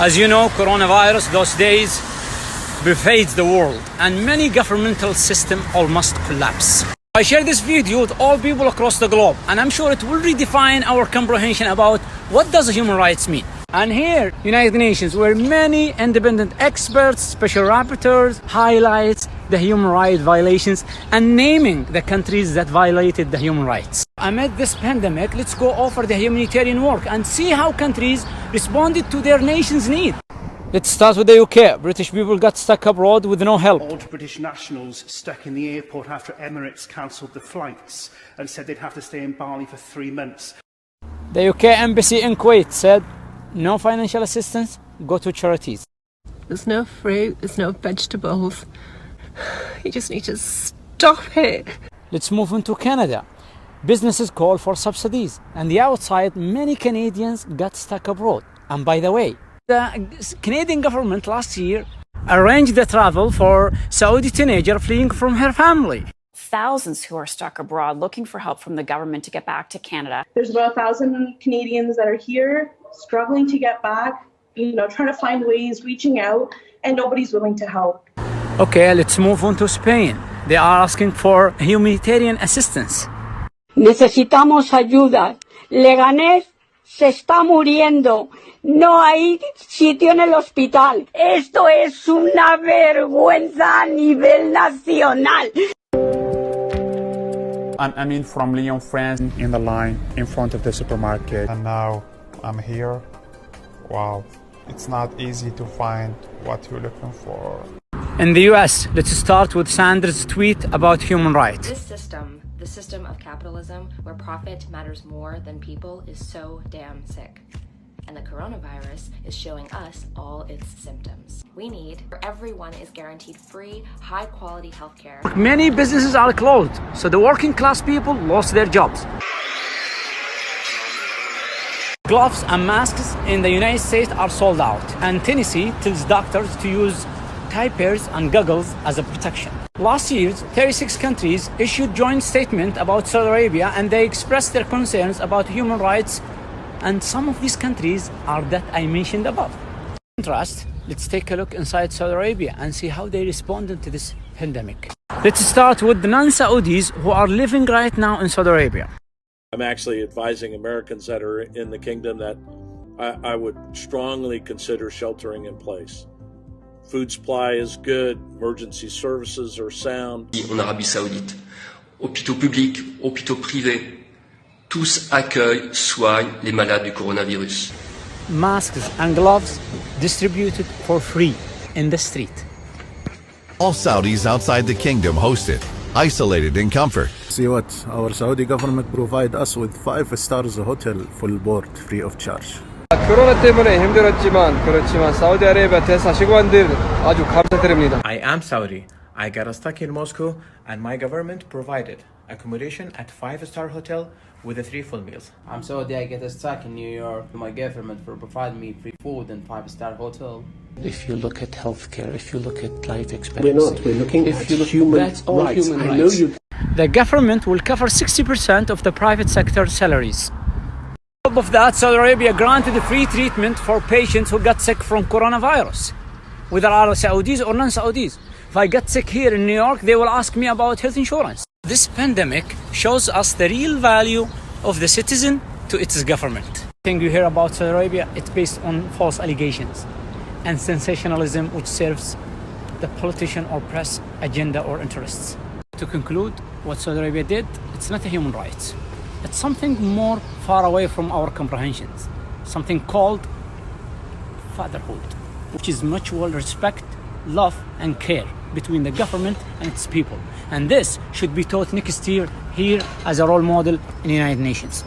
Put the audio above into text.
As you know, coronavirus those days pervades the world and many governmental systems almost collapse. I share this video with all people across the globe, and I'm sure it will redefine our comprehension about what does human rights mean. And here, United Nations, where many independent experts, special rapporteurs highlights the human rights violations and naming the countries that violated the human rights. Amid this pandemic, let's go over the humanitarian work and see how countries responded to their nation's need. Let's start with the UK. British people got stuck abroad with no help. Old British nationals stuck in the airport after Emirates cancelled the flights and said they'd have to stay in Bali for 3 months. The UK embassy in Kuwait said, no financial assistance, go to charities. There's no fruit, there's no vegetables. You just need to stop it. Let's move into Canada. Businesses call for subsidies, and the outside, many Canadians got stuck abroad. And by the way, the Canadian government last year arranged the travel for Saudi teenager fleeing from her family. Thousands who are stuck abroad looking for help from the government to get back to Canada. There's about 1,000 Canadians that are here struggling to get back, trying to find ways, reaching out, and nobody's willing to help. Okay, let's move on to Spain. They are asking for humanitarian assistance. Necesitamos ayuda. Leganés se está muriendo. No hay sitio en el hospital. Esto es una vergüenza a nivel nacional. I'm Amin from Lyon, France. In the line in front of the supermarket. And now I'm here. Wow, it's not easy to find what you're looking for. In the US, let's start with Sanders' tweet about human rights. This system, the system of capitalism where profit matters more than people, is so damn sick. And the coronavirus is showing us all its symptoms. We need where everyone is guaranteed free, high-quality healthcare. Many businesses are closed, so the working class people lost their jobs. Gloves and masks in the United States are sold out, and Tennessee tells doctors to use diapers and goggles as a protection. Last year, 36 countries issued joint statement about Saudi Arabia, and they expressed their concerns about human rights, and some of these countries are that I mentioned above. In contrast, let's take a look inside Saudi Arabia and see how they responded to this pandemic. Let's start with the non-Saudis who are living right now in Saudi Arabia. I'm actually advising Americans that are in the kingdom that I would strongly consider sheltering in place. Food supply is good, emergency services are sound. En Arabie Saoudite, hôpitaux publics, hôpitaux privés, tous accueillent, soignent les malades du coronavirus. Masks and gloves distributed for free in the street. All Saudis outside the kingdom hosted, isolated in comfort. See what our Saudi government provide us with 5 stars hotel full board free of charge. 코로나 때문에 힘들었지만 그렇지만 사우디아라비아 대사 직원들 아주 감사드립니다. I am Saudi. I got stuck in Moscow and my government provided accommodation at 5-star hotel with 3 full meals. I'm Saudi. I get stuck in New York. My government for provide me free food and 5-star hotel. If you look at healthcare, if you look at life expectancy, we're looking at human that's all rights. Human I know rights. The government will cover 60% of the private sector salaries. On top of that, Saudi Arabia granted free treatment for patients who got sick from coronavirus, whether are Saudis or non-Saudis. If I get sick here in New York, they will ask me about health insurance. This pandemic shows us the real value of the citizen to its government. Thing you hear about Saudi Arabia, it's based on false allegations and sensationalism which serves the politician or press agenda or interests. To conclude, what Saudi Arabia did, it's not a human rights. It's something more far away from our comprehensions, something called fatherhood, which is mutual respect, love and care between the government and its people. And this should be taught next year here as a role model in the United Nations.